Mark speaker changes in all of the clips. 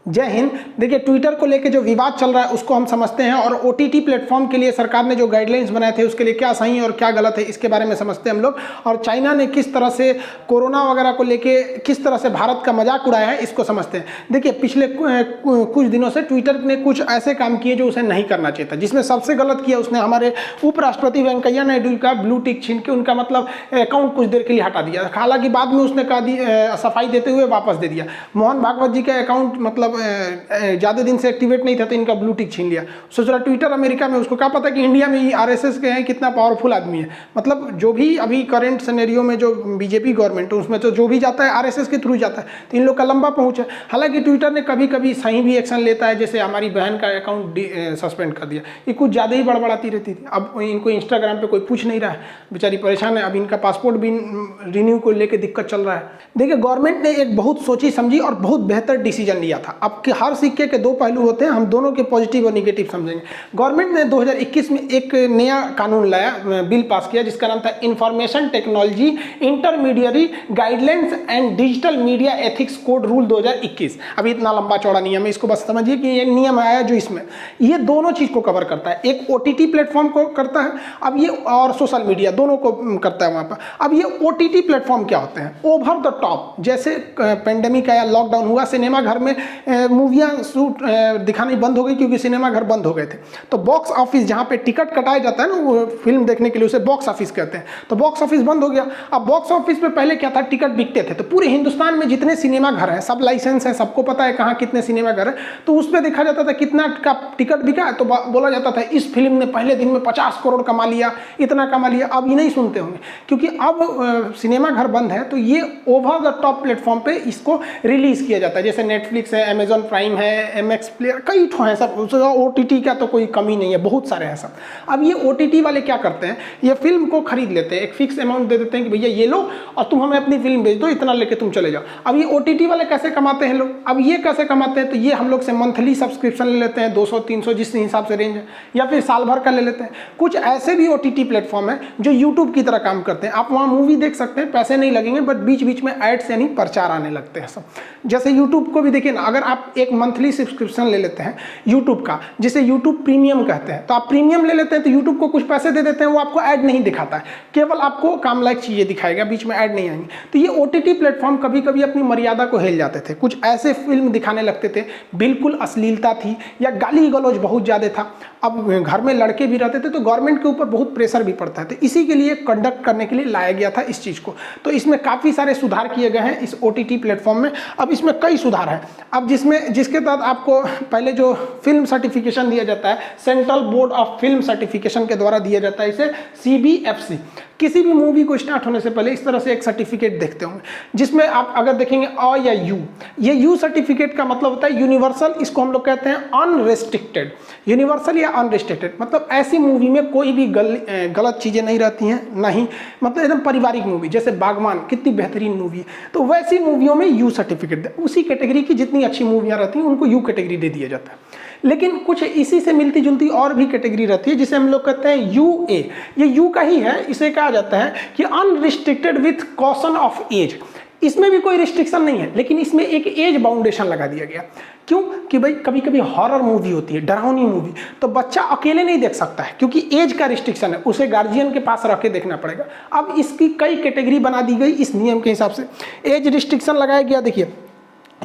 Speaker 1: जय हिंद। देखिए, ट्विटर को लेके जो विवाद चल रहा है उसको हम समझते हैं और ओटीटी प्लेटफॉर्म के लिए सरकार ने जो गाइडलाइंस बनाए थे उसके लिए क्या सही और क्या गलत है इसके बारे में समझते हैं हम लोग। और चाइना ने किस तरह से कोरोना वगैरह को लेके किस तरह से भारत का मजाक उड़ाया है इसको समझते हैं। देखिए, पिछले कुछ दिनों से ट्विटर ने कुछ ऐसे काम किए जो उसे नहीं करना चाहिए था, जिसमें सबसे गलत किया उसने हमारे उपराष्ट्रपति वेंकैया नायडू का ब्लू टिक छीन के उनका मतलब अकाउंट कुछ देर के लिए हटा दिया। हालांकि बाद में उसने कहा सफाई देते हुए वापस दे दिया। मोहन भागवत जी का अकाउंट मतलब ज़्यादा दिन से एक्टिवेट नहीं था तो इनका ब्लू टिक छीन लिया। सोच रहा ट्विटर अमेरिका में, उसको क्या पता कि इंडिया में ही आरएसएस के हैं, कितना पावरफुल आदमी है। मतलब जो भी अभी करंट सिनेरियो में जो बीजेपी गवर्नमेंट है उसमें तो जो भी जाता है आरएसएस के थ्रू जाता है, तो इन लोग का लंबा पहुंच है। हालांकि ट्विटर ने कभी कभी सही भी एक्शन लेता है, जैसे हमारी बहन का अकाउंट सस्पेंड कर दिया। ये कुछ ज़्यादा ही बड़बड़ाती रहती थी। अब इनको इंस्टाग्राम पर कोई पूछ नहीं रहा है, बेचारी परेशान है। अब इनका पासपोर्ट भी रिन्यू को लेकर दिक्कत चल रहा है। देखिए, गवर्नमेंट ने एक बहुत सोची समझी और बहुत बेहतर डिसीजन लिया था। अब हर सिक्के के दो पहलू होते हैं, हम दोनों के पॉजिटिव और निगेटिव समझेंगे। गवर्नमेंट ने 2021 में एक नया कानून लाया, बिल पास किया, जिसका नाम था information technology intermediary guidelines and digital media ethics code rule 2021। अभी इतना लंबा चौड़ा नियम है, इसको बस समझिए कि ये नियम आया जो इसमें ये दोनों चीज को कवर करता है। एक ओटीटी प्लेटफॉर्म को करता है, अब ये और सोशल मीडिया दोनों को करता है वहां पर। अब ये ओटीटी प्लेटफॉर्म क्या होते हैं? ओवर द टॉप, जैसे पेंडेमिक आया, लॉकडाउन हुआ, सिनेमा घर में मूवियाँ शूट दिखानी बंद हो गई क्योंकि सिनेमा घर बंद हो गए थे। तो बॉक्स ऑफिस जहाँ पे टिकट कटाया जाता है ना वो फिल्म देखने के लिए, उसे बॉक्स ऑफिस कहते हैं। तो बॉक्स ऑफिस बंद हो गया। अब बॉक्स ऑफिस पे पहले क्या था, टिकट बिकते थे। तो पूरे हिंदुस्तान में जितने सिनेमा घर हैं सब लाइसेंस है, सबको पता है कहाँ कितने सिनेमा घर है। तो उस पर देखा जाता था कितना का टिकट बिका, तो बोला जाता था इस फिल्म ने पहले दिन में 50 करोड़ कमा लिया, इतना कमा लिया। अब ये नहीं सुनते होंगे क्योंकि अब सिनेमा घर बंद है, तो ये ओवर द टॉप प्लेटफॉर्म पे इसको रिलीज किया जाता है। जैसे नेटफ्लिक्स है, अमेजॉन प्राइम है, एमएक्स प्लेयर, कई ठो हैं सब। ओटीटी का तो कोई कमी नहीं है, बहुत सारे हैं सब। अब ये ओटीटी वाले क्या करते हैं, ये फिल्म को खरीद लेते हैं, एक फिक्स अमाउंट दे देते हैं कि भैया ये लो और तुम हमें अपनी फिल्म भेज दो, इतना लेके तुम चले जाओ। अब ये ओटीटी वाले कैसे कमाते हैं लोग? अब ये कैसे कमाते हैं, तो ये हम लोग से मंथली सब्सक्रिप्शन ले लेते हैं, 200-300 जिस हिसाब से रेंज है, या फिर साल भर का ले लेते हैं। कुछ ऐसे भी ओटीटी प्लेटफॉर्म है जो यूट्यूब की तरह काम करते हैं। आप वहाँ मूवी देख सकते हैं, पैसे नहीं लगेंगे, बट बीच बीच में एड्स यानी प्रचार आने लगते हैं सब। जैसे यूट्यूब को भी देखिए ना, अगर आप एक मंथली सब्सक्रिप्शन ले लेते हैं यूट्यूब का, जिसे यूट्यूब प्रीमियम कहते हैं, तो आप प्रीमियम ले लेते हैं तो यूट्यूब को कुछ पैसे दे देते हैं, वो आपको ऐड नहीं दिखाता है, केवल आपको काम लायक चीजें दिखाएगा, बीच में ऐड नहीं आएंगे। तो ये ओटीटी प्लेटफॉर्म कभी कभी अपनी मर्यादा को हिल जाते थे, कुछ ऐसे फिल्म दिखाने लगते थे बिल्कुल अश्लीलता थी या गाली गलौज बहुत ज्यादा था। अब घर में लड़के भी रहते थे तो गवर्नमेंट के ऊपर बहुत प्रेशर भी पड़ता है, तो इसी के लिए कंडक्ट करने के लिए लाया गया था इस चीज को। तो इसमें काफी सारे सुधार किए गए हैं इस ओटीटी प्लेटफॉर्म में। अब इसमें कई सुधार है। अब जिसके तहत आपको पहले जो फिल्म सर्टिफिकेशन दिया जाता है, central board of film certification के द्वारा दिया जाता है, इसे सीबीएफसी। किसी भी मूवी को स्टार्ट होने से पहले इस तरह से एक सर्टिफिकेट देखते होंगे, जिसमें आप अगर देखेंगे अ या यू, ये यू सर्टिफिकेट का मतलब होता है यूनिवर्सल। इसको हम लोग कहते हैं अनरेस्ट्रिक्टेड। यूनिवर्सल या अनरेस्ट्रिक्टेड मतलब ऐसी मूवी में कोई भी गलत चीजें नहीं रहती हैं, नहीं, मतलब एकदम पारिवारिक मूवी, जैसे बागवान कितनी बेहतरीन मूवी है, तो वैसी मूवियों में यू सर्टिफिकेट, उसी कैटेगरी की जितनी अच्छी मूवियां रहती हैं उनको यू कैटेगरी दे दिया जाता है। लेकिन कुछ इसी से मिलती जुलती और भी कैटेगरी रहती है जिसे हम लोग कहते हैं यूए। ये यू का ही है, इसे कहा जाता है कि unrestricted with caution of age. इसमें भी कोई रिस्ट्रिक्शन नहीं है, लेकिन इसमें एक एज बाउंडेशन लगा दिया गया। क्यों? कि भाई कभी कभी हॉरर मूवी होती है, डरावनी मूवी, तो बच्चा अकेले नहीं देख सकता है क्योंकि एज का रिस्ट्रिक्शन है, उसे गार्जियन के पास रख के देखना पड़ेगा। अब इसकी कई कैटेगरी बना दी गई इस नियम के हिसाब से, एज रिस्ट्रिक्शन लगाया गया। देखिए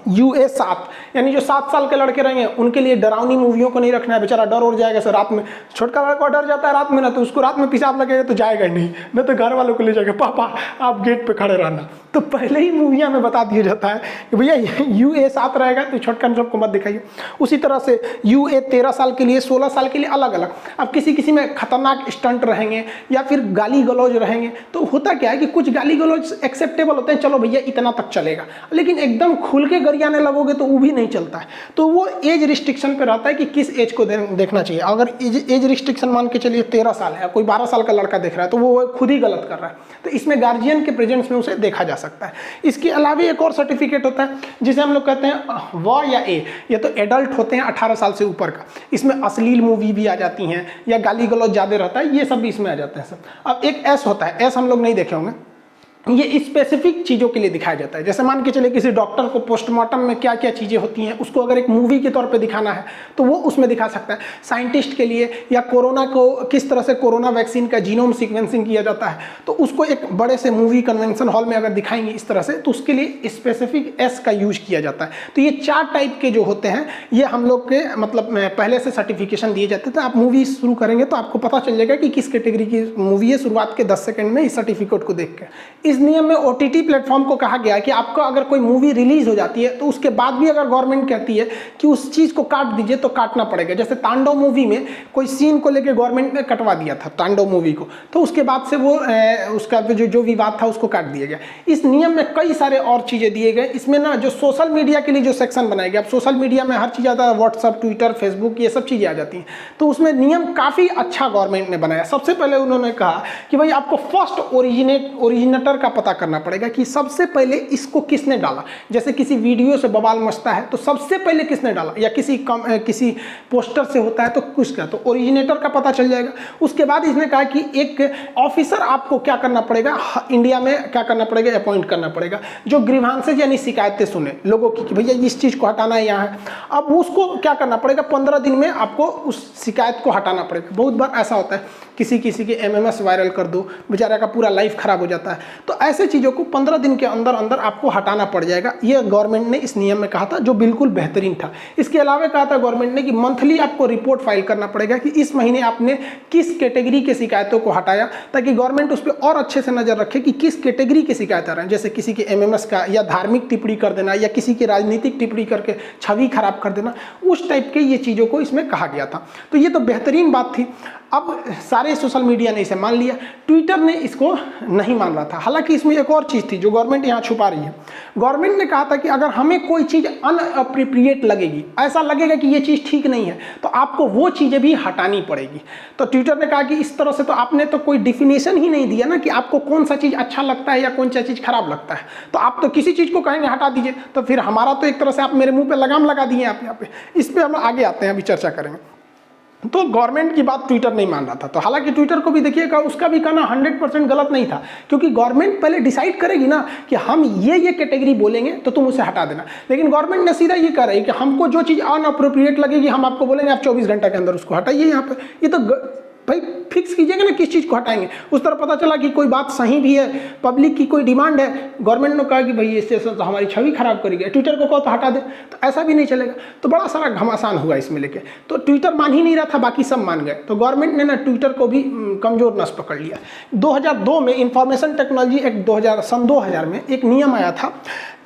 Speaker 1: यूए 7, यानी जो 7 साल के लड़के रहेंगे उनके लिए डरावनी मूवियों को नहीं रखना है, बेचारा डर उड़ जाएगा। सर रात में छोटका लड़का डर जाता है रात में ना, तो उसको रात में पेशाब लगेगा तो जाएगा ही नहीं, न तो घर वालों को ले जाएगा, पापा आप गेट पे खड़े रहना। तो पहले ही मूवियाँ में बता दिया जाता है कि भैया यूए 7 रहेगा तो छोटका सबको मत दिखाइए। उसी तरह से यूए 13 साल के लिए, 16 साल के लिए अलग अलग। अब किसी में खतरनाक स्टंट रहेंगे या फिर गाली गलौज रहेंगे, तो होता क्या है कि कुछ गाली गलौज एक्सेप्टेबल होते हैं, चलो भैया इतना तक चलेगा, लेकिन एकदम खुल के गरियाने लगोगे तो वो भी नहीं चलता है। तो वो एज रिस्ट्रिक्शन पे रहता है कि किस एज को देखना चाहिए। अगर एज रिस्ट्रिक्शन मान के चलिए 13 साल है, कोई 12 साल का लड़का देख रहा है तो वो खुद ही गलत कर रहा है, तो इसमें गार्जियन के प्रेजेंस में उसे देखा जा सकता है। इसके अलावा एक और सर्टिफिकेट होता है जिसे हम लोग कहते हैं व या ए, ये तो एडल्ट होते हैं 18 साल से ऊपर का। इसमें अश्लील मूवी भी आ जाती हैं या गाली गलौज ज्यादा रहता है, ये सब भी इसमें आ जाते हैं सब। अब एक एस होता है, एस हम लोग नहीं देखे होंगे, ये स्पेसिफिक चीज़ों के लिए दिखाया जाता है। जैसे मान के चले किसी डॉक्टर को पोस्टमार्टम में क्या क्या चीज़ें होती हैं उसको अगर एक मूवी के तौर पे दिखाना है तो वो उसमें दिखा सकता है। साइंटिस्ट के लिए या कोरोना को किस तरह से कोरोना वैक्सीन का जीनोम सीक्वेंसिंग किया जाता है तो उसको एक बड़े से मूवी कन्वेंशन हॉल में अगर दिखाएंगे इस तरह से तो उसके लिए स्पेसिफिक एस का यूज किया जाता है। तो ये 4 टाइप के जो होते हैं ये हम लोग के मतलब पहले से सर्टिफिकेशन दिए जाते थे। आप मूवी शुरू करेंगे तो आपको पता चल जाएगा कि किस कैटेगरी की मूवी है शुरुआत के 10 सेकंड में इस सर्टिफिकेट को देख के। इस नियम में OTT प्लेटफॉर्म को कहा गया है कि आपको अगर कोई मूवी रिलीज हो जाती है तो उसके बाद भी अगर गवर्नमेंट कहती है कि उस चीज को काट दीजिए तो काटना पड़ेगा। जैसे तांडव मूवी में कोई सीन को लेकर गवर्नमेंट ने कटवा दिया था तांडव मूवी को, तो उसके बाद से वो उसका जो विवाद था उसको काट दिया गया। इस नियम में कई सारे और चीजें दिए गए। इसमें ना जो सोशल मीडिया के लिए जो सेक्शन बनाया गया, अब सोशल मीडिया में हर चीज आता है, व्हाट्सअप, ट्विटर, फेसबुक, ये सब चीजें आ जाती हैं। तो उसमें नियम काफी अच्छा गवर्नमेंट ने बनाया। सबसे पहले उन्होंने कहा कि भाई आपको फर्स्ट ओरिजिनेटर का पता करना पड़ेगा कि सबसे पहले इसको किसने डाला। जैसे किसी वीडियो से बवाल मचता है तो सबसे पहले किसने डाला, या किसी पोस्टर से होता है तो किसका, तो ओरिजिनेटर का पता चल जाएगा। उसके बाद इसने कहा कि एक ऑफिसर आपको क्या करना पड़ेगा, इंडिया में क्या करना पड़ेगा, अपॉइंट करना पड़ेगा, जो ग्रीवांसेज यानी शिकायतें सुने लोगों की कि भैया इस चीज को हटाना है यहाँ है। अब उसको क्या करना पड़ेगा, 15 दिन में आपको उस शिकायत को हटाना पड़ेगा। बहुत बार ऐसा होता है किसी के MMS वायरल कर दो, बेचारा का पूरा लाइफ खराब हो जाता है। तो ऐसे चीज़ों को 15 दिन के अंदर अंदर आपको हटाना पड़ जाएगा। ये गवर्नमेंट ने इस नियम में कहा था जो बिल्कुल बेहतरीन था। इसके अलावा कहा था गवर्नमेंट ने कि मंथली आपको रिपोर्ट फाइल करना पड़ेगा कि इस महीने आपने किस कैटेगरी के शिकायतों को हटाया, ताकि गवर्नमेंट उस पर और अच्छे से नजर रखे कि किस कैटेगरी के शिकायत आ रहे हैं। जैसे किसी के MMS का, या धार्मिक टिप्पणी कर देना, या किसी की राजनीतिक टिप्पणी करके छवि खराब कर देना, उस टाइप के ये चीज़ों को इसमें कहा गया था। तो ये तो बेहतरीन बात थी। अब सारे सोशल मीडिया ने इसे मान लिया, ट्विटर ने इसको नहीं मान रहा था। हालांकि इसमें एक और चीज़ थी जो गवर्नमेंट यहाँ छुपा रही है। गवर्नमेंट ने कहा था कि अगर हमें कोई चीज़ अनअप्रोप्रिएट लगेगी, ऐसा लगेगा कि ये चीज़ ठीक नहीं है, तो आपको वो चीज़ें भी हटानी पड़ेगी। तो ट्विटर ने कहा कि इस तरह से तो आपने तो कोई डिफिनेशन ही नहीं दिया ना कि आपको कौन सा चीज़ अच्छा लगता है या कौन सा चीज़ खराब लगता है। तो आप तो किसी चीज़ को कहेंगे हटा दीजिए, तो फिर हमारा तो एक तरह से आप मेरे मुँह पर लगाम लगा दिए आप यहाँ पे। इस पर हम आगे आते हैं, अभी चर्चा करेंगे। तो गवर्नमेंट की बात ट्विटर नहीं मान रहा था। तो हालांकि ट्विटर को भी देखिएगा, उसका भी कहना 100% गलत नहीं था, क्योंकि गवर्नमेंट पहले डिसाइड करेगी ना कि हम ये कैटेगरी बोलेंगे तो तुम उसे हटा देना। लेकिन गवर्नमेंट ने सीधा ये कह रही है कि हमको जो चीज़ अनअप्रोप्रिएट लगेगी हम आपको बोलेंगे आप 24 घंटे के अंदर उसको हटाइए। यहाँ पे ये तो भाई फिक्स कीजिएगा ना किस चीज़ को हटाएंगे। उस तरह पता चला कि कोई बात सही भी है, पब्लिक की कोई डिमांड है, गवर्नमेंट ने कहा कि भाई इससे तो हमारी छवि खराब करेगी, ट्विटर को कहो तो हटा दे, तो ऐसा भी नहीं चलेगा। तो बड़ा सारा घमासान हुआ इसमें लेके। तो ट्विटर मान ही नहीं रहा था, बाकी सब मान गए। तो गवर्नमेंट ने ना ट्विटर को भी कमज़ोर नस पकड़ लिया। 2002 में इंफॉर्मेशन टेक्नोलॉजी एक्ट सन 2000 में एक नियम आया था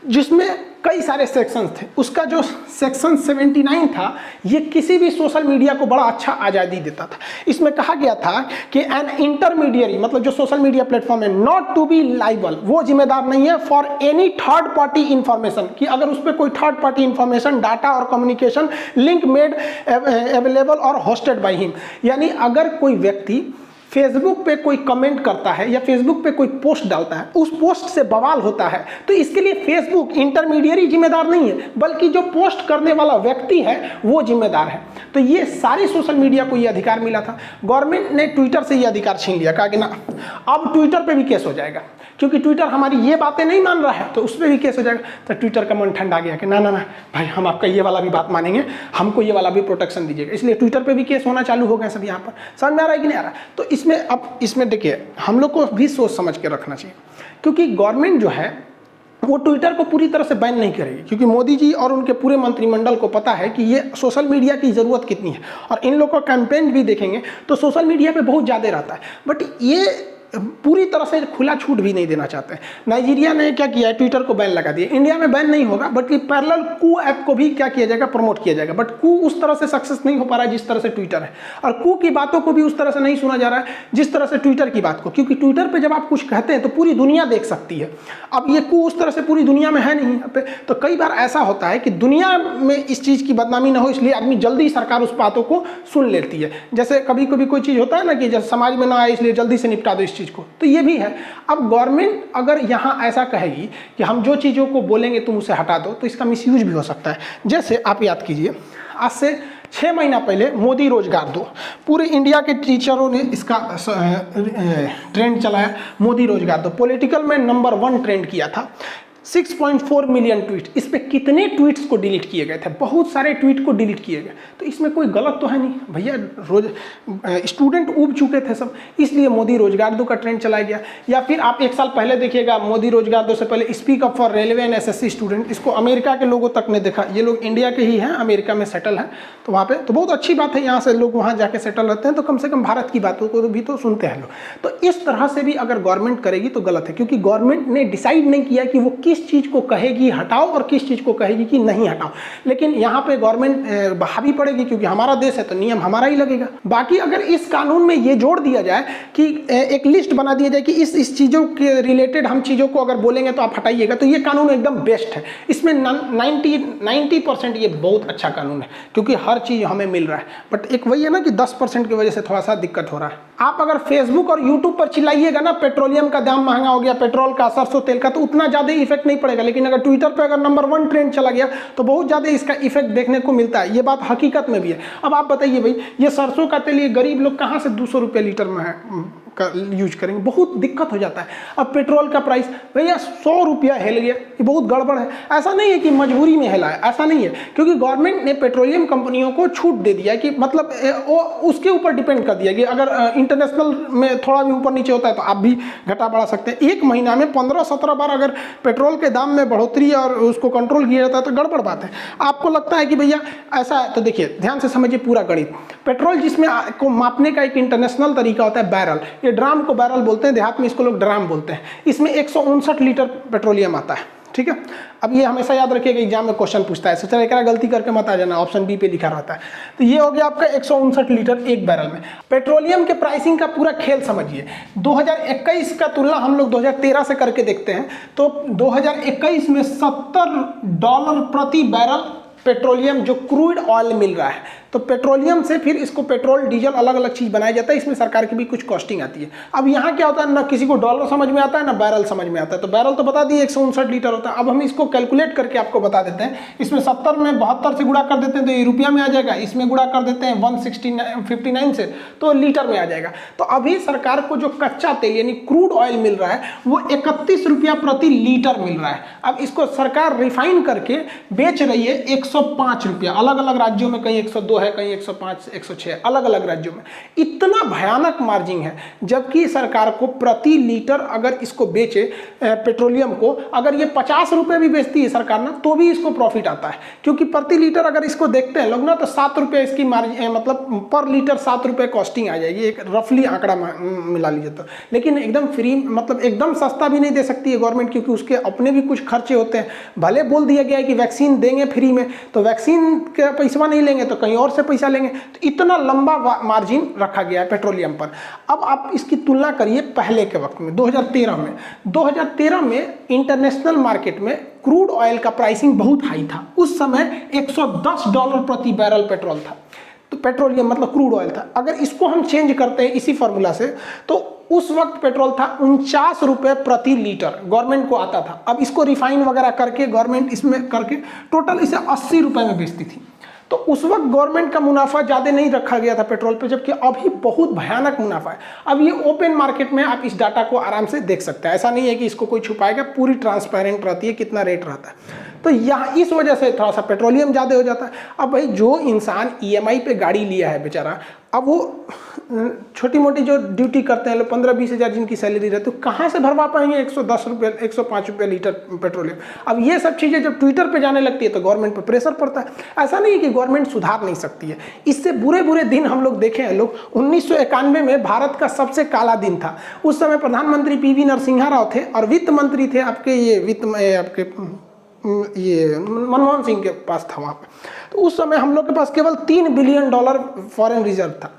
Speaker 1: जिसमें कई सारे सेक्शंस थे। उसका जो सेक्शन 79 था ये किसी भी सोशल मीडिया को बड़ा अच्छा आज़ादी देता था। इसमें कहा गया था कि एन इंटरमीडियरी, मतलब जो सोशल मीडिया प्लेटफॉर्म है, नॉट टू बी लाइबल, वो जिम्मेदार नहीं है for any third party information, कि अगर उस पर कोई थर्ड पार्टी इंफॉर्मेशन, डाटा और कम्युनिकेशन लिंक मेड अवेलेबल और होस्टेड बाई हिम, यानी अगर कोई व्यक्ति फेसबुक पे कोई कमेंट करता है या फेसबुक पे कोई पोस्ट डालता है, उस पोस्ट से बवाल होता है, तो इसके लिए फेसबुक इंटरमीडियरी जिम्मेदार नहीं है, बल्कि जो पोस्ट करने वाला व्यक्ति है वो जिम्मेदार है। तो ये सारी सोशल मीडिया को ये अधिकार मिला था। गवर्नमेंट ने ट्विटर से ये अधिकार छीन लिया, कहा कि ना अब ट्विटर पे भी केस हो जाएगा, क्योंकि ट्विटर हमारी ये बातें नहीं मान रहा है तो उस पर भी केस हो जाएगा। तो ट्विटर का मन ठंडा गया कि ना ना ना भाई, हम आपका ये वाला भी बात मानेंगे, हमको ये वाला भी प्रोटेक्शन दीजिएगा। इसलिए ट्विटर पे भी केस होना चालू हो गया सब। यहाँ पर समझ में आ रहा है कि नहीं आ रहा? तो इसमें देखिए हम लोग को भी सोच समझ के रखना चाहिए, क्योंकि गवर्नमेंट जो है वो ट्विटर को पूरी तरह से बैन नहीं करेगी, क्योंकि मोदी जी और उनके पूरे मंत्रिमंडल को पता है कि ये सोशल मीडिया की ज़रूरत कितनी है। और इन लोगों का कैंपेन भी देखेंगे तो सोशल मीडिया पे बहुत ज़्यादा रहता है, बट ये पूरी तरह से खुला छूट भी नहीं देना चाहते हैं। नाइजीरिया ने क्या किया है, ट्विटर को बैन लगा दिया। इंडिया में बैन नहीं होगा, बट पैरेलल कू ऐप को भी क्या किया जाएगा, प्रमोट किया जाएगा। बट कू उस तरह से सक्सेस नहीं हो पा रहा है जिस तरह से ट्विटर है, और कू की बातों को भी उस तरह से नहीं सुना जा रहा है जिस तरह से ट्विटर की बात को, क्योंकि ट्विटर पर जब आप कुछ कहते हैं तो पूरी दुनिया देख सकती है। अब ये कू उस तरह से पूरी दुनिया में है नहीं यहाँ पे। तो कई बार ऐसा होता है कि दुनिया में इस चीज़ की बदनामी ना हो, इसलिए आदमी जल्दी सरकार उस बातों को सुन लेती है। जैसे कभी कभी कोई चीज़ होता है ना कि जैसे समाज में ना आए इसलिए जल्दी से निपटा दो इस चीज़ को, तो ये भी है। अब गवर्नमेंट अगर यहाँ ऐसा कहेगी कि हम जो चीज़ों को बोलेंगे तुम उसे हटा दो, तो इसका मिसयूज भी हो सकता है। जैसे आप याद कीजिए, आज से 6 महीना पहले मोदी रोजगार दो, पूरे इंडिया के टीचरों ने इसका ट्रेंड चलाया, मोदी रोजगार दो, पॉलिटिकल में नंबर 1 ट्रेंड किया था। 6.4 मिलियन ट्वीट, इस पे कितने ट्वीट्स को डिलीट किए गए थे, बहुत सारे ट्वीट को डिलीट किए गए। तो इसमें कोई गलत तो है नहीं भैया, रोज स्टूडेंट ऊब चुके थे सब, इसलिए मोदी रोजगार दो का ट्रेंड चलाया गया। या फिर आप 1 साल पहले देखिएगा, मोदी रोजगार दो से पहले speak up for railway and SSC student, इसको अमेरिका के लोगों तक ने देखा। ये लोग इंडिया के ही हैं, अमेरिका में सेटल हैं, तो वहाँ पे तो बहुत अच्छी बात है, यहाँ से लोग वहाँ जाके सेटल रहते हैं, तो कम से कम भारत की बातों को भी तो सुनते हैं लोग। तो इस तरह से भी अगर गवर्नमेंट करेगी तो गलत है, क्योंकि गवर्नमेंट ने डिसाइड नहीं किया कि वो किस चीज़ को कहेगी हटाओ और किस चीज़ को कहेगी कि नहीं हटाओ। लेकिन यहाँ पे गवर्नमेंट हावी पड़ेगी, क्योंकि हमारा देश है तो नियम हमारा ही लगेगा। बाकी अगर इस कानून में ये जोड़ दिया जाए कि एक लिस्ट बना दिया जाए कि इस चीज़ों के रिलेटेड हम चीज़ों को अगर बोलेंगे तो आप हटाइएगा, तो ये कानून एकदम बेस्ट है। इसमें 90% ये बहुत अच्छा कानून है, क्योंकि हर चीज़ हमें मिल रहा है। बट एक वही है ना कि 10% की वजह से थोड़ा सा दिक्कत हो रहा है। आप अगर फेसबुक और यूट्यूब पर चिल्लाइएगा ना पेट्रोलियम का दाम महंगा हो गया, पेट्रोल का, सरसों तेल का, तो उतना ज़्यादा इफेक्ट नहीं पड़ेगा। लेकिन अगर ट्विटर पे अगर नंबर 1 ट्रेंड चला गया तो बहुत ज़्यादा इसका इफेक्ट देखने को मिलता है। ये बात हकीकत में भी है। अब आप बताइए भाई, ये सरसों का तेल ये गरीब लोग कहाँ से 200 रुपये लीटर में है का यूज करेंगे, बहुत दिक्कत हो जाता है। अब पेट्रोल का प्राइस भैया 100 रुपया हिल गया, ये बहुत गड़बड़ है। ऐसा नहीं है कि मजबूरी में हिला है, ऐसा नहीं है, क्योंकि गवर्नमेंट ने पेट्रोलियम कंपनियों को छूट दे दिया कि मतलब वो उसके ऊपर डिपेंड कर दिया कि अगर इंटरनेशनल में थोड़ा भी ऊपर नीचे होता है तो आप भी घटा बढ़ा सकते हैं। एक महीना में 15-17 बार अगर पेट्रोल के दाम में बढ़ोतरी और उसको कंट्रोल किया जाता है तो गड़बड़ बात है। आपको लगता है कि भैया ऐसा है, तो देखिए ध्यान से समझिए पूरा गणित। पेट्रोल जिसमें को मापने का एक इंटरनेशनल तरीका होता है बैरल, ये ड्राम को बैरल बोलते हैं, देहात में इसको लोग ड्राम बोलते हैं। इसमें 159 लीटर पेट्रोलियम आता है, ठीक है। अब ये हमेशा याद रखिएगा, एग्जाम में क्वेश्चन पूछता है, सोचा एक गलती करके मत आ जाना, ऑप्शन बी पे लिखा रहता है। तो ये हो गया आपका 159 लीटर एक बैरल में। पेट्रोलियम के प्राइसिंग का पूरा खेल समझिए। 2021 का तुलना हम लोग 2013 से करके देखते हैं, तो 2021 में $70 प्रति बैरल पेट्रोलियम जो क्रूड ऑयल मिल रहा है। तो पेट्रोलियम से फिर इसको पेट्रोल डीजल अलग अलग चीज़ बनाया जाता है, इसमें सरकार की भी कुछ कॉस्टिंग आती है। अब यहाँ क्या होता है, ना किसी को डॉलर समझ में आता है ना बैरल समझ में आता है। तो बैरल तो बता दिए 159 लीटर होता है। अब हम इसको कैलकुलेट करके आपको बता देते हैं। इसमें 70 में 72 से गुणा कर देते हैं तो ये रुपया में आ जाएगा, इसमें गुणा कर देते हैं 159 से तो लीटर में आ जाएगा। तो अभी सरकार को जो कच्चा तेल यानी क्रूड ऑयल मिल रहा है वो 31 रुपया प्रति लीटर मिल रहा है। अब इसको सरकार रिफाइन करके बेच रही है 105 रुपया, अलग अलग राज्यों में कहीं 102 है, कहीं 105 106, अलग अलग राज्यों में। इतना भयानक मार्जिन है, जबकि सरकार को प्रति लीटर अगर इसको बेचे पेट्रोलियम को, अगर ये 50 रुपये भी बेचती है सरकार ना, तो भी इसको प्रॉफिट आता है। क्योंकि प्रति लीटर अगर इसको देखते हैं लोग ना, तो 7 रुपये इसकी मार्जिन, मतलब पर लीटर 7 रुपये कॉस्टिंग आ जाएगी, एक रफली आंकड़ा मिला लीजिए तो। लेकिन एकदम फ्री, मतलब एकदम सस्ता भी नहीं दे सकती है गवर्नमेंट, क्योंकि उसके अपने भी कुछ खर्चे होते हैं। भले बोल दिया गया है कि वैक्सीन देंगे फ्री में, तो वैक्सीन का पैसा नहीं लेंगे तो कहीं और से पैसा लेंगे। तो इतना लंबा मार्जिन रखा गया है पेट्रोलियम पर। अब आप इसकी तुलना करिए पहले के वक्त में, 2013 में इंटरनेशनल मार्केट में क्रूड ऑयल का प्राइसिंग बहुत हाई था। उस समय $110 प्रति बैरल पेट्रोल था, तो पेट्रोलियम मतलब क्रूड ऑयल था। अगर इसको हम चेंज करते हैं इसी फॉर्मूला से, तो उस वक्त पेट्रोल था 49 रुपये प्रति लीटर, गवर्नमेंट को आता था। अब इसको रिफाइन वगैरह करके गवर्नमेंट इसमें करके टोटल इसे 80 रुपये में बेचती थी। तो उस वक्त गवर्नमेंट का मुनाफा ज़्यादा नहीं रखा गया था पेट्रोल पे, जबकि अभी बहुत भयानक मुनाफा है। अब ये ओपन मार्केट में आप इस डाटा को आराम से देख सकते हैं, ऐसा नहीं है कि इसको कोई छुपाएगा, पूरी ट्रांसपेरेंट रहती है कितना रेट रहता है। तो यहाँ इस वजह से थोड़ा सा पेट्रोलियम ज़्यादा हो जाता है। अब भाई जो इंसान EMI पे गाड़ी लिया है बेचारा, अब वो छोटी मोटी जो ड्यूटी करते हैं लोग, 15-20 हज़ार जिनकी सैलरी रहती है, तो कहाँ से भरवा पाएंगे 110 रुपये 105 रुपये लीटर पेट्रोलियम। अब ये सब चीज़ें जब ट्विटर पे जाने लगती है तो गवर्नमेंट पे प्रेशर पड़ता है। ऐसा नहीं है कि गवर्नमेंट सुधार नहीं सकती है, इससे बुरे बुरे दिन हम लोग देखे हैं लोग। 1991 में भारत का सबसे काला दिन था। उस समय प्रधानमंत्री PV नरसिम्हा राव थे और वित्त मंत्री थे आपके मनमोहन सिंह के पास था वहाँ पे। तो उस समय हम लोग के पास केवल $3 बिलियन फॉरेन रिजर्व था।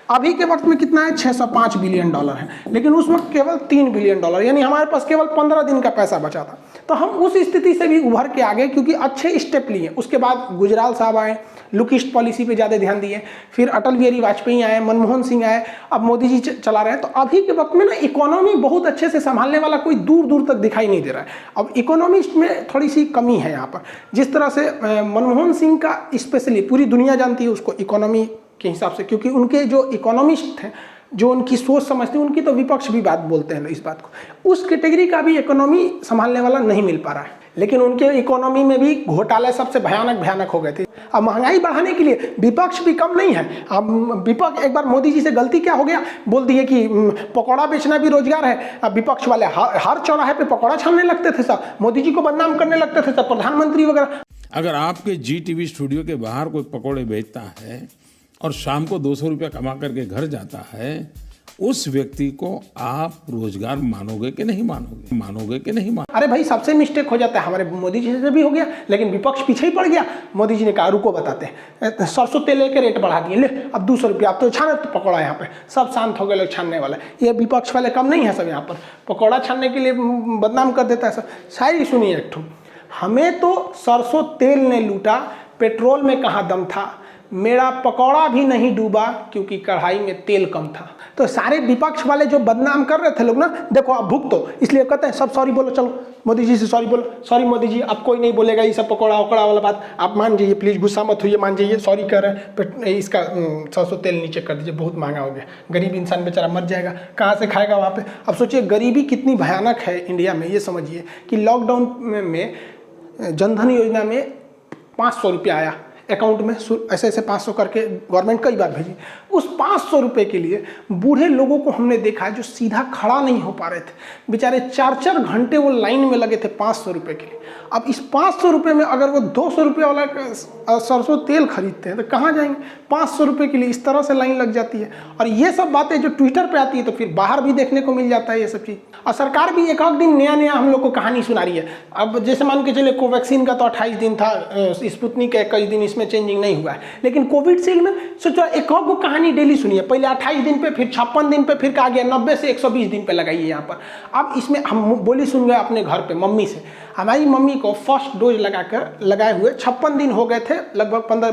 Speaker 1: अभी के वक्त में कितना है, 605 बिलियन डॉलर है, लेकिन उस वक्त केवल 3 बिलियन डॉलर, यानी हमारे पास केवल 15 दिन का पैसा बचा था। तो हम उस स्थिति से भी उभर के आ गए क्योंकि अच्छे स्टेप लिए। उसके बाद गुजराल साहब आए, लुकिस्ट पॉलिसी पे ज़्यादा ध्यान दिए, फिर अटल बिहारी वाजपेयी आए, मनमोहन सिंह आए, अब मोदी जी चला रहे हैं। तो अभी के वक्त में ना इकोनॉमी बहुत अच्छे से संभालने वाला कोई दूर दूर तक दिखाई नहीं दे रहा है। अब इकोनॉमिस्ट में थोड़ी सी कमी है यहाँ पर। जिस तरह से मनमोहन सिंह का स्पेशली पूरी दुनिया जानती है उसको इकोनॉमी के हिसाब से, क्योंकि उनके जो इकोनॉमिस्ट हैं, जो उनकी सोच समझते हैं, उनकी तो विपक्ष भी बात बोलते हैं इस बात को। उस कैटेगरी का भी इकोनॉमी संभालने वाला नहीं मिल पा रहा है। लेकिन उनके इकोनॉमी में भी घोटाले सबसे भयानक हो गए थे। अब महंगाई बढ़ाने के लिए विपक्ष भी कम नहीं है। अब विपक्ष, एक बार मोदी जी से गलती क्या हो गया, बोल दिए कि पकौड़ा बेचना भी रोजगार है। अब विपक्ष वाले हर चौराहे पे पकौड़ा छानने लगते थे, सब मोदी जी को बदनाम करने लगते थे, सब प्रधानमंत्री वगैरह।
Speaker 2: अगर आपके जी टीवी स्टूडियो के बाहर कोई पकौड़े बेचता है और शाम को 200 रुपया कमा करके घर जाता है, उस व्यक्ति को आप रोजगार मानोगे कि नहीं मानोगे? मानोगे कि नहीं मानोगे?
Speaker 1: अरे भाई, सबसे मिस्टेक हो जाता है, हमारे मोदी जी से भी हो गया, लेकिन विपक्ष पीछे ही पड़ गया। मोदी जी ने कहा रुको बताते हैं, सरसों तेल के रेट बढ़ा दिए, ले अब 200 रुपया, अब तो छाने तो पकौड़ा। यहाँ पे सब शांत हो गए लोग छानने वाले। ये विपक्ष वाले कम नहीं है सब, यहाँ पर पकौड़ा छानने के लिए बदनाम कर देता है सब। शायरी सुनिए एक ठो, हमें तो सरसों तेल ने लूटा, पेट्रोल में कहाँ दम था, मेरा पकौड़ा भी नहीं डूबा क्योंकि कढ़ाई में तेल कम था। तो सारे विपक्ष वाले जो बदनाम कर रहे थे लोग ना, देखो आप भुगतो, इसलिए कहते हैं सब सॉरी बोलो, चलो मोदी जी से सॉरी बोलो, सॉरी मोदी जी, अब कोई नहीं बोलेगा ये सब पकौड़ा वकौड़ा वाला बात, आप मान जाइए प्लीज़, गुस्सा मत होइए, मान जाइए, सॉरी कर रहे हैं, इसका सरसों तेल नीचे कर दीजिए, बहुत महंगा हो गया, गरीब इंसान बेचारा मर जाएगा, कहाँ से खाएगा वहाँ पे। अब सोचिए गरीबी कितनी भयानक है इंडिया में। ये समझिए कि लॉकडाउन में जनधन योजना में 500 रुपया आया अकाउंट में, ऐसे 500 करके गवर्नमेंट कई बार भेजी। उस 500 रुपये के लिए बूढ़े लोगों को हमने देखा है जो सीधा खड़ा नहीं हो पा रहे थे, बेचारे 4-4 घंटे वो लाइन में लगे थे 500 रुपये के लिए। अब इस 500 रुपये में अगर वो 200 रुपये वाला सरसों तेल खरीदते हैं तो कहाँ जाएंगे? 500 रुपये के लिए इस तरह से लाइन लग जाती है। और ये सब बातें जो ट्विटर पे आती है तो फिर बाहर भी देखने को मिल जाता है ये सब चीज़। और सरकार भी एक दिन नया हम लोग को कहानी सुना रही है। अब जैसे मान के चले कोवैक्सीन का तो 28 दिन था, स्पुतनिक का 21 दिन, इसमें चेंजिंग नहीं हुआ है, लेकिन कोविडशील्ड में सोचो एक को कहानी डेली सुनिए, पहले 28 दिन पे, फिर 56 दिन पे, फिर कहा गया 90 से 120 दिन पे लगाइए यहाँ पर। अब इसमें हम बोली सुन गए अपने घर पे मम्मी से, हमारी मम्मी को फर्स्ट डोज लगाए हुए 56 दिन हो गए थे, लगभग 15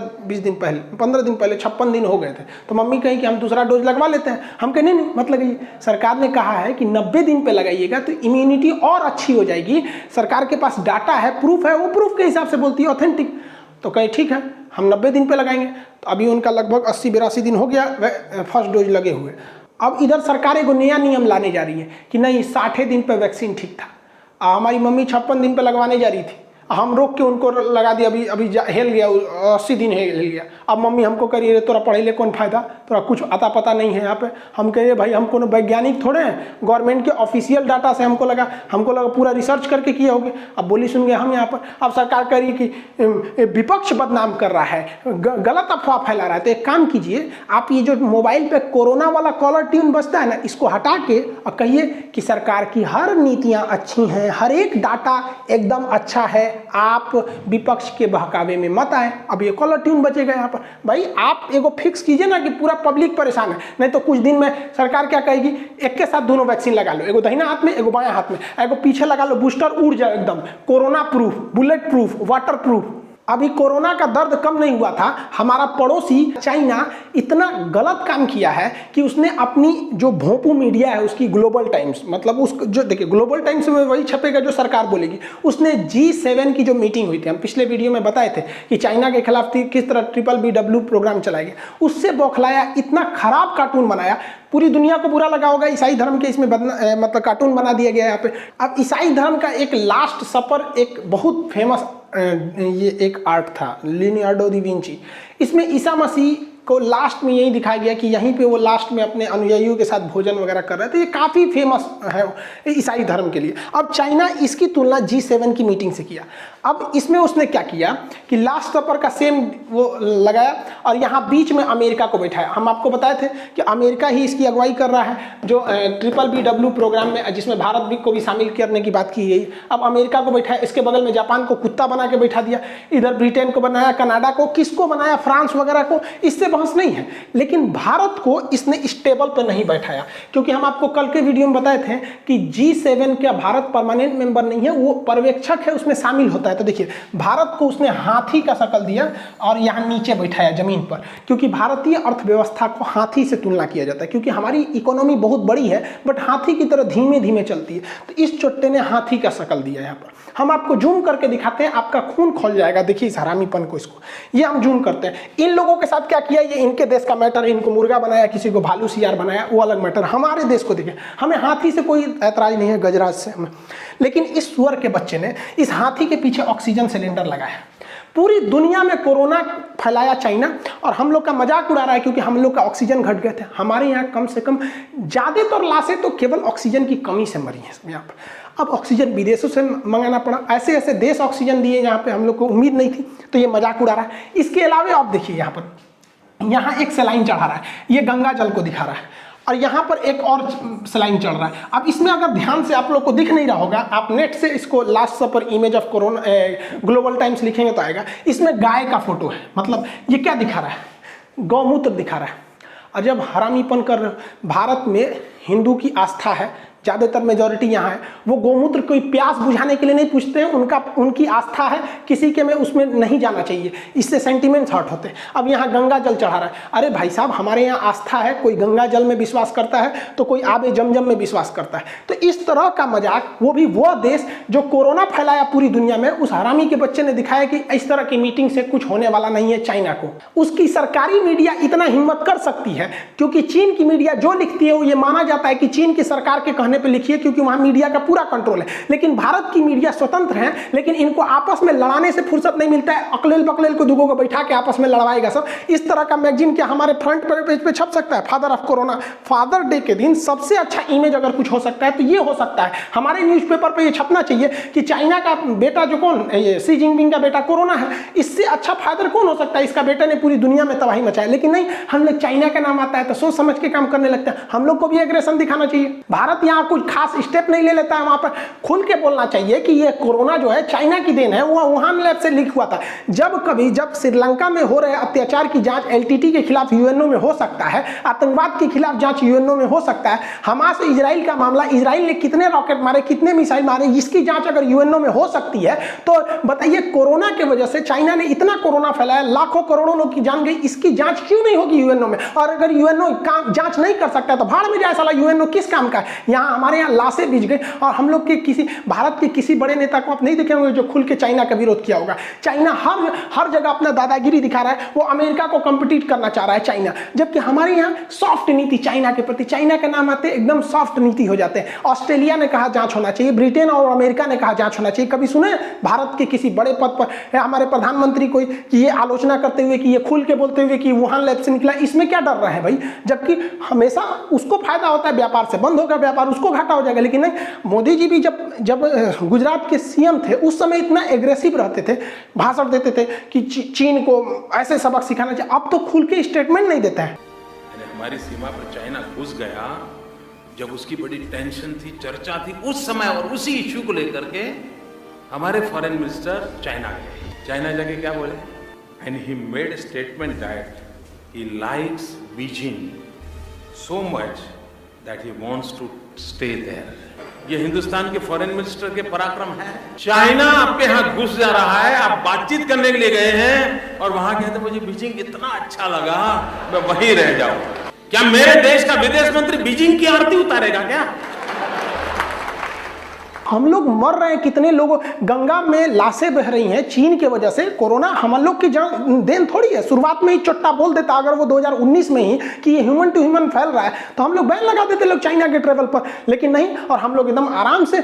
Speaker 1: दिन पहले 56 दिन हो गए थे। तो मम्मी कही कि हम दूसरा डोज लगवा लेते हैं। हम कहे नहीं मत लगाइए, सरकार ने कहा है कि 90 दिन पे लगाइएगा तो इम्यूनिटी और अच्छी हो जाएगी, सरकार के पास डाटा है, प्रूफ है, वो प्रूफ के हिसाब से बोलती है, ऑथेंटिक। तो कहे ठीक है हम 90 दिन पे लगाएंगे। तो अभी उनका लगभग 80-82 दिन हो गया फर्स्ट डोज लगे हुए। अब इधर सरकार एक नया नियम लाने जा रही है कि नहीं 60 दिन पे वैक्सीन ठीक था। हमारी मम्मी 56 दिन पे लगवाने जा रही थी, हम रोक के उनको लगा दिया, अभी हेल गया, 80 दिन हेल गया। अब मम्मी हमको करिए रे तोरा पढ़े ले कौन फायदा, तोरा कुछ अता पता नहीं है यहाँ पे। हम कहिए भाई हम कोनो वैज्ञानिक थोड़े हैं, गवर्नमेंट के ऑफिशियल डाटा से हमको लगा पूरा रिसर्च करके किए होगे। अब बोली सुन गए हम यहाँ पर। अब सरकार कह रही है कि विपक्ष बदनाम कर रहा है, गलत अफवाह फैला रहा है। तो एक काम कीजिए, आप ये जो मोबाइल पे कोरोना वाला कॉलर ट्यून बजता है ना, इसको हटा के और कहिए कि सरकार की हर नीतियाँ अच्छी हैं, हर एक डाटा एकदम अच्छा है, आप विपक्ष के बहकावे में मत आए। अब ये कॉलर ट्यून बचेगा यहाँ पर। भाई आप एगो फिक्स कीजिए ना कि पूरा पब्लिक परेशान है, नहीं तो कुछ दिन में सरकार क्या कहेगी, एक के साथ दोनों वैक्सीन लगा लो, एगो दाहिना हाथ में एगो बायां हाथ में, एगो पीछे लगा लो, बूस्टर उड़ जाए एकदम, corona proof, bullet proof, water proof. अभी कोरोना का दर्द कम नहीं हुआ था, हमारा पड़ोसी चाइना इतना गलत काम किया है कि उसने अपनी जो भोंपू मीडिया है उसकी ग्लोबल टाइम्स, मतलब उस जो देखिए ग्लोबल टाइम्स में वही छपेगा जो सरकार बोलेगी। उसने G7 की जो मीटिंग हुई थी, हम पिछले वीडियो में बताए थे कि चाइना के खिलाफ किस तरह BBW प्रोग्राम चलाया गया, उससे बौखलाया, इतना खराब कार्टून बनाया, पूरी दुनिया को बुरा लगा होगा। ईसाई धर्म के इसमें मतलब कार्टून बना दिया गया यहाँ पे। अब ईसाई धर्म का एक लास्ट सपर एक बहुत फेमस ये एक आर्ट था, लियोनार्डो दा विंची। इसमें ईसा मसीह को लास्ट में यही दिखाया गया कि यहीं पे वो लास्ट में अपने अनुयायियों के साथ भोजन वगैरह कर रहे थे। ये काफ़ी फेमस है ईसाई धर्म के लिए। अब चाइना इसकी तुलना G7 की मीटिंग से किया। अब इसमें उसने क्या किया कि लास्ट सपर का सेम वो लगाया और यहाँ बीच में अमेरिका को बैठाया। हम आपको बताए थे कि अमेरिका ही इसकी अगुवाई कर रहा है, जो BBBW प्रोग्राम में, जिसमें भारत भी को भी शामिल करने की बात की गई। अब अमेरिका को बैठाया, इसके बगल में जापान को कुत्ता बना के बैठा दिया, इधर ब्रिटेन को बनाया, कनाडा को, किसको बनाया, फ्रांस वगैरह को, इससे बहस नहीं है। लेकिन भारत को इसने स्टेबल पर नहीं बैठाया, क्योंकि हम आपको कल के वीडियो में बताए थे कि G7 का भारत परमानेंट मेंबर नहीं है, वो पर्यवेक्षक है, उसमें शामिल होता है। तो देखिए भारत को उसने हाथी का शक्ल दिया और यहाँ नीचे बैठाया जमीन पर, क्योंकि भारतीय अर्थव्यवस्था को हाथी से तुलना किया जाता है, क्योंकि हमारी इकोनॉमी बहुत बड़ी है बट हाथी की तरह धीमे धीमे चलती है। तो इस चुट्टे ने हाथी का शक्ल दिया। यहाँ पर हम आपको जूम करके दिखाते हैं, आपका खून खोल जाएगा। देखिए इस हरामीपन को, इसको ये हम जूम करते हैं। इन लोगों के साथ क्या किया, ये इनके देश का मैटर है, इनको मुर्गा बनाया, किसी को भालू सियार बनाया, वो अलग मैटर। हमारे देश को देखिए, हमें हाथी से कोई ऐतराज नहीं है, गजराज से हमें, लेकिन इस सुअर के बच्चे ने इस हाथी के पीछे ऑक्सीजन सिलेंडर लगाया। पूरी दुनिया में कोरोना फैलाया चाइना, और हम लोग का मजाक उड़ा रहा है क्योंकि हम लोग का ऑक्सीजन घट गए थे। हमारे यहाँ कम से कम ज़्यादातर लाशें तो केवल ऑक्सीजन की कमी से मरी हैं यहाँ पर। अब ऑक्सीजन विदेशों से मंगाना पड़ा, ऐसे ऐसे देश ऑक्सीजन दिए यहाँ पे, हम लोग को उम्मीद नहीं थी, तो ये मजाक उड़ा रहा है। इसके अलावा आप देखिए यहाँ पर, यहाँ एक सलाइन चढ़ा रहा है, ये गंगा जल को दिखा रहा है, और यहाँ पर एक और सलाइन चल रहा है। अब इसमें अगर ध्यान से आप लोग को दिख नहीं रहा होगा, आप नेट से इसको Last Supper image of corona Global Times लिखेंगे तो आएगा। इसमें गाय का फोटो है, मतलब ये क्या दिखा रहा है, गौमूत्र दिखा रहा है। और जब हरामीपन कर, भारत में हिंदू की आस्था है, ज़्यादातर मेजॉरिटी यहाँ है, वो गोमूत्र कोई प्यास बुझाने के लिए नहीं पूछते हैं, उनकी आस्था है किसी के में उसमें नहीं जाना चाहिए, इससे सेंटिमेंट्स हर्ट होते हैं। अब यहाँ गंगा जल चढ़ा रहा है, अरे भाई साहब हमारे यहाँ आस्था है, कोई गंगा जल में विश्वास करता है तो कोई आबे जमजम में विश्वास करता है। तो इस तरह का मजाक, वो भी वो देश जो कोरोना फैलाया पूरी दुनिया में, उस हरामी के बच्चे ने दिखाया कि इस तरह की मीटिंग से कुछ होने वाला नहीं है चाइना को। उसकी सरकारी मीडिया इतना हिम्मत कर सकती है, क्योंकि चीन की मीडिया जो लिखती है वो ये माना जाता है कि चीन की सरकार के कहने पे लिखिए, क्योंकि वहां मीडिया का पूरा कंट्रोल है। लेकिन भारत की मीडिया स्वतंत्र है, लेकिन इनको आपस में लड़ाने से फुर्सत नहीं मिलता है। अकलेल बकलेल को दुगो को बैठा के आपस में लड़वाएगा सब। इस तरह का मैगजीन क्या हमारे फ्रंट पेज पे छप सकता है? Father of corona, father day के दिन सबसे अच्छा इमेज अगर कुछ हो सकता है तो ये हो सकता है। हमारे न्यूज़पेपर पे ये छपना चाहिए कि चाइना का बेटा जो कौन, ये शी जिनपिंग का बेटा कोरोना है, इससे अच्छा फादर कौन हो सकता है? इसका बेटे ने पूरी दुनिया में तबाही मचाई। लेकिन नहीं, हम लोग चाइना का नाम आता है तो सोच समझ के काम करने लगते हैं। हम लोग को भी एग्रेशन दिखाना चाहिए। भारत यहाँ कुछ खास स्टेप नहीं ले लेता है, वहां पर खुल के बोलना चाहिए कि ये कोरोना जो है चाइना की देन है, वो वुहान लैब से लीक हुआ था। जब श्रीलंका में हो रहे अत्याचार की जांच LTT के खिलाफ यूएनओ में हो सकता है, आतंकवाद के खिलाफ जांच यूएनओ में हो सकता है, हमास इजराइल का मामला, इजराइल ने कितने रॉकेट मारे, कितने मिसाइल मारे, इसकी जांच अगर यूएनओ में हो सकती है तो बताइए कोरोना की वजह से चाइना ने इतना कोरोना फैलाया, लाखों करोड़ों लोग की जान गई, इसकी जांच क्यों नहीं होगी यूएनओ में? और अगर यूएनओ जांच नहीं कर सकता तो भाड़ में जाए साला, यूएनओ किस काम का है? यहाँ हमारे यहाँ लाशें बिछ गई, और हम लोग के किसी भारत के किसी बड़े नेता को आप नहीं देखे होंगे जो खुल के चाइना का विरोध किया होगा। चाइना हर जगह अपना दादागिरी दिखा रहा है, वो अमेरिका को कम्पिटिट करना चाह रहा है चाइना, जबकि हमारे यहाँ सॉफ्ट नीति चाइना के प्रति, चाइना का नाम आते एकदम सॉफ्ट नीति हो जाते हैं। ऑस्ट्रेलिया ने कहा जांच होना चाहिए, ब्रिटेन और अमेरिका ने कहा जांच होना चाहिए। कभी सुने भारत के किसी बड़े पद पर हमारे प्रधानमंत्री को ये आलोचना करते हुए कि ये खुल के बोलते हुए कि वुहान लैब से निकला? इसमें क्या डर रहे हैं भाई? जबकि हमेशा उसको फायदा होता है, व्यापार से बंद होगा व्यापार, उसको घाटा हो जाएगा। लेकिन नहीं, मोदी जी भी जब गुजरात के सीएम थे उस समय इतना एग्रेसिव रहते थे, भाषण देते थे कि चीन को ऐसे सबक सिखाना चाहिए। अब तो खुल के स्टेटमेंट नहीं देता है।
Speaker 2: हमारी सीमा पर चाइना घुस गया, जब उसकी बड़ी टेंशन थी, चर्चा थी, उस समय और उसी इश्यू को लेकर के हमारे फॉरेन मिनिस्टर चाइना गए। चाइना जाके क्या बोले? And he made statement that he likes Beijing so much that he wants to stay there. ये हिंदुस्तान के फॉरेन मिनिस्टर के पराक्रम है। चाइना आपके यहाँ घुस जा रहा है, आप बातचीत करने के लिए गए हैं और वहां कहते मुझे बीजिंग इतना अच्छा लगा, मैं वहीं रह जाऊं। क्या मेरे देश का विदेश मंत्री बीजिंग की आरती उतारेगा क्या?
Speaker 1: हम लोग मर रहे हैं, कितने लोग, गंगा में लाशें बह रही हैं चीन की वजह से। कोरोना हम लोग की देन थोड़ी है। शुरुआत में ही चोट्टा बोल देता अगर वो 2019 में ही कि ये ह्यूमन टू ह्यूमन फैल रहा है तो हम लोग बैन लगा देते लोग चाइना के ट्रेवल पर। लेकिन नहीं, और हम लोग एकदम आराम से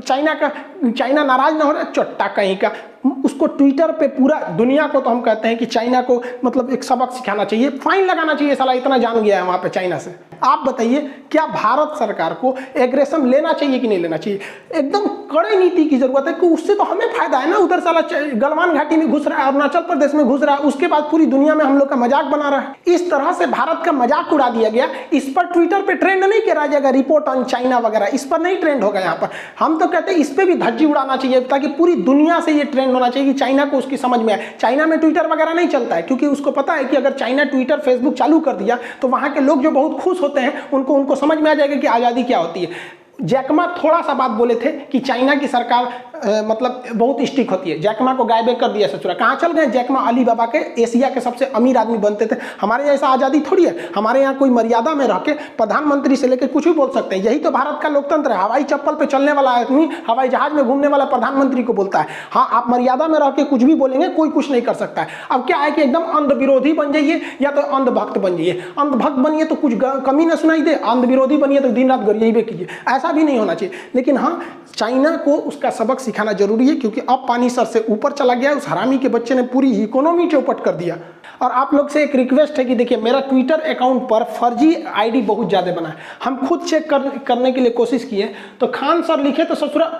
Speaker 1: चाइना नाराज ना हो रहा है। चोट्टा कहीं का उसको ट्विटर पे पूरा दुनिया को, तो हम कहते हैं कि चाइना को मतलब एक सबक सिखाना चाहिए, फाइन लगाना चाहिए, साला इतना जान गया है वहाँ पे चाइना से। आप बताइए क्या भारत सरकार को एग्रेशन लेना चाहिए कि नहीं लेना चाहिए? एकदम कड़े नीति की जरूरत है कि उससे तो हमें फायदा है ना। उधर साला गलवान घाटी में घुस रहा है, अरुणाचल प्रदेश में घुस रहा है, उसके बाद पूरी दुनिया में हम लोग का मजाक बना रहा है। इस तरह से भारत का मजाक उड़ा दिया गया। इस पर ट्विटर पे ट्रेंड नहीं करा जाएगा, रिपोर्ट ऑन चाइना वगैरह, इस पर नहीं ट्रेंड होगा यहाँ पर। हम तो कहते हैं इस पर भी धज्जी उड़ाना चाहिए ताकि पूरी दुनिया से ये ट्रेंड होना चाहिए कि चाइना को उसकी समझ में आए। चाइना में ट्विटर वगैरह नहीं चलता है क्योंकि उसको पता है कि अगर चाइना ट्विटर फेसबुक चालू कर दिया तो वहाँ के लोग जो बहुत खुश होते हैं उनको समझ में आ जाएगा कि आज़ादी क्या होती है। जैकमा थोड़ा सा बात बोले थे कि चाइना की सरकार मतलब बहुत स्ट्रिक्ट होती है। जैकमा को गायब कर दिया ससुरा, कहाँ चल गए? जैकमा अली बाबा के एशिया के सबसे अमीर आदमी बनते थे। हमारे यहाँ ऐसा आज़ादी थोड़ी है, हमारे यहाँ कोई मर्यादा में रह के प्रधानमंत्री से लेकर कुछ भी बोल सकते हैं। यही तो भारत का लोकतंत्र है। हवाई चप्पल पे चलने वाला आदमी हवाई जहाज में घूमने वाला प्रधानमंत्री को बोलता है हाँ आप मर्यादा में रह के कुछ भी बोलेंगे, कोई कुछ नहीं कर सकता है। अब क्या है कि एकदम अंध विरोधी बन जाइए या तो अंधभक्त बन जाइए। अंधभक्त बनिए तो कुछ कमी ना सुनाई दे, अंध विरोधी बनिए तो दिन रात गरियाबे कीजिए। ऐसा भी नहीं होना चाहिए। लेकिन हाँ, चाइना को उसका सबक सिखाना जरूरी है क्योंकि अब पानी सर से ऊपर चला गया। उस हरामी के बच्चे ने पूरी इकोनॉमी चौपट कर दिया। और आप लोग से एक रिक्वेस्ट है कि देखिए मेरा ट्विटर अकाउंट पर फर्जी आईडी बहुत ज़्यादा बना है। हम खुद चेक करने के लिए कोशिश किए तो खान सर लिखे तो ससुरा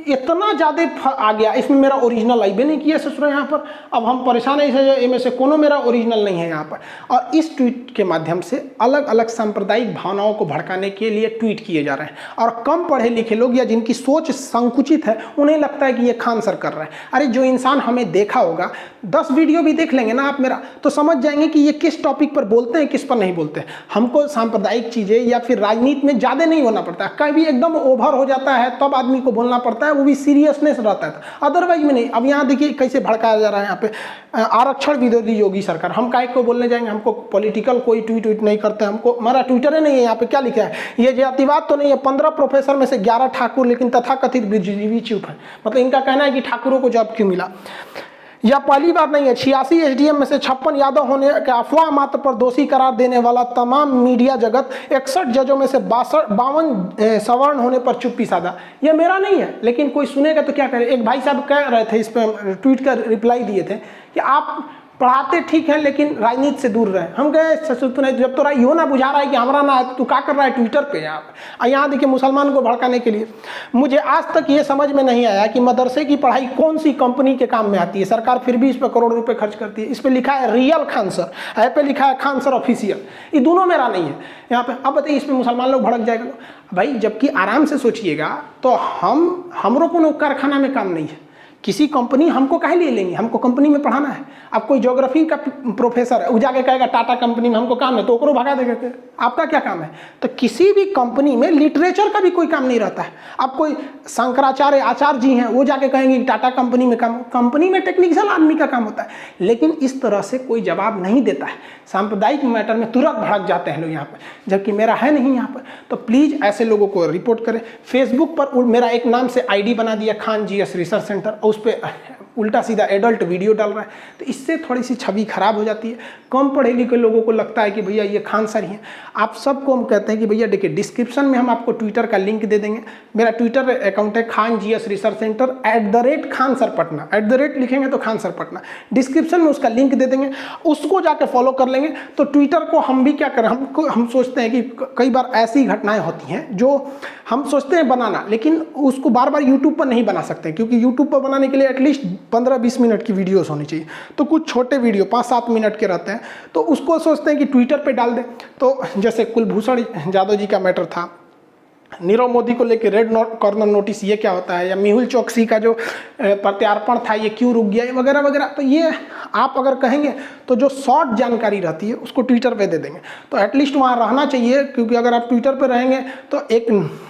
Speaker 1: इतना ज़्यादा आ गया, इसमें मेरा ओरिजिनल आईबे नहीं किया ससुरा यहाँ पर। अब हम परेशान है, इनमें से कोनो मेरा ओरिजिनल नहीं है यहाँ पर। और इस ट्वीट के माध्यम से अलग अलग सांप्रदायिक भावनाओं को भड़काने के लिए ट्वीट किए जा रहे हैं। और कम पढ़े लिखे लोग या जिनकी सोच संकुचित है उन्हें लगता है कि ये खान सर कर रहे हैं। अरे जो इंसान हमें देखा होगा 10 वीडियो भी देख लेंगे ना आप मेरा, तो समझ जाएंगे कि ये किस टॉपिक पर बोलते हैं, किस पर नहीं बोलते हैं। हमको सांप्रदायिक चीज़ें या फिर राजनीति में ज़्यादा नहीं होना पड़ता। कभी एकदम ओवर हो जाता है तब आदमी को बोलना पड़ता है, वो भी सीरियसनेस रहता है, अदरवाइज में नहीं। अब यहाँ देखिए कैसे भड़काया जा रहा है यहाँ पे आरक्षण विरोधी योगी सरकार। हम काहे को बोलने जाएंगे? हमको पॉलिटिकल कोई ट्वीट नहीं करते, हमको हमारा ट्विटर ही नहीं है। यहाँ पे क्या लिखा है? ये जातिवाद तो नहीं है। 15 प्रोफेसर में से 11 ठाकुर, लेकिन तथाकथित बुद्धिजीवी चुप है। मतलब इनका कहना है कि ठाकुरों को जॉब क्यों मिला। यह पहली बार नहीं है। 86 एसडीएम में से 56 यादव होने के अफवाह मात्र पर दोषी करार देने वाला तमाम मीडिया जगत, 61 जजों में से 52 सवर्ण होने पर चुप्पी साधा। यह मेरा नहीं है, लेकिन कोई सुनेगा तो क्या करे। एक भाई साहब कह रहे थे, इस पर ट्वीट कर रिप्लाई दिए थे कि आप पढ़ाते ठीक है लेकिन राजनीति से दूर रहे। हम गए जब तो यो ना बुझा रहा है कि हमारा ना है तो तू क्या कर रहा है ट्विटर पे यहाँ देखिए मुसलमान को भड़काने के लिए। मुझे आज तक ये समझ में नहीं आया कि मदरसे की पढ़ाई कौन सी कंपनी के काम में आती है। सरकार फिर भी इस पर करोड़ रुपए खर्च करती है। इस पर लिखा है रियल खान सर, ऐप पे लिखा है खान सर ऑफिशियल। ये दोनों मेरा नहीं है यहाँ पे। अब बताइए इसमें मुसलमान लोग भड़क जाएगा भाई। जबकि आराम से सोचिएगा तो हमरो को कारखाना में काम नहीं है। किसी कंपनी हमको काहे लिए लेंगे? हमको कंपनी में पढ़ाना है। अब कोई ज्योग्राफी का प्रोफेसर है, वो जाके कहेगा टाटा कंपनी में हमको काम है तो ओकरो भगा देगा। आपका क्या काम है? तो किसी भी कंपनी में लिटरेचर का भी कोई काम नहीं रहता है। अब कोई शंकराचार्य आचार्य जी हैं, वो जाके कहेंगे कि टाटा कंपनी में काम, कंपनी में टेक्निकल आदमी का काम होता है। लेकिन इस तरह से कोई जवाब नहीं देता है। सांप्रदायिक मैटर में तुरंत भड़क जाते हैं लोग यहाँ पर, जबकि मेरा है नहीं यहाँ पर। तो प्लीज़ ऐसे लोगों को रिपोर्ट करें। फेसबुक पर मेरा एक नाम से आईडी बना दिया खान जीएस रिसर्च सेंटर, उस पर उल्टा सीधा एडल्ट वीडियो डाल रहा है। तो इससे थोड़ी सी छवि खराब हो जाती है। कम पढ़े लिखे लोगों को लगता है कि भैया ये खान सर ही हैं। आप सबको हम कहते हैं कि भैया देखिए डिस्क्रिप्शन में हम आपको ट्विटर का लिंक दे देंगे। मेरा ट्विटर अकाउंट है Khan GS research centre @Khan sir Patna. @ लिखेंगे तो खान सर पटना। डिस्क्रिप्शन में उसका लिंक दे देंगे, उसको जाकर फॉलो कर लेंगे। तो ट्विटर को हम भी क्या करें, हम सोचते हैं कि कई बार ऐसी घटनाएं होती हैं जो हम सोचते हैं बनाना, लेकिन उसको बार बार यूट्यूब पर नहीं बना सकते क्योंकि यूट्यूब पर बनाने के लिए एटलीस्ट 15-20 मिनट की वीडियोस होनी चाहिए। तो कुछ छोटे वीडियो 5-7 मिनट के रहते हैं, तो उसको सोचते हैं कि ट्विटर पे डाल दें। तो जैसे कुलभूषण जाधव जी का मैटर था, नीरव मोदी को लेकर रेड कॉर्नर नोटिस, ये क्या होता है, या मेहुल चौकसी का जो प्रत्यार्पण था ये क्यों रुक गया, वगैरह वगैरह। तो ये आप अगर कहेंगे तो जो शॉर्ट जानकारी रहती है उसको ट्विटर पे दे देंगे। तो एटलीस्ट वहाँ रहना चाहिए, क्योंकि अगर आप ट्विटर पे रहेंगे तो एक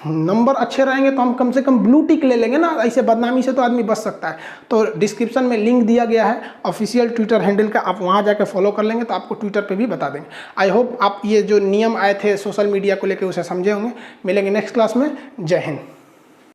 Speaker 1: नंबर अच्छे रहेंगे तो हम कम से कम ब्लू टिक ले लेंगे ना। ऐसे बदनामी से तो आदमी बच सकता है। तो डिस्क्रिप्शन में लिंक दिया गया है ऑफिशियल ट्विटर हैंडल का, आप वहाँ जाकर फॉलो कर लेंगे तो आपको ट्विटर पर भी बता देंगे। आई होप आप ये जो नियम आए थे सोशल मीडिया को लेकर उसे समझे होंगे। मिलेंगे नेक्स्ट क्लास में। जय हिंद।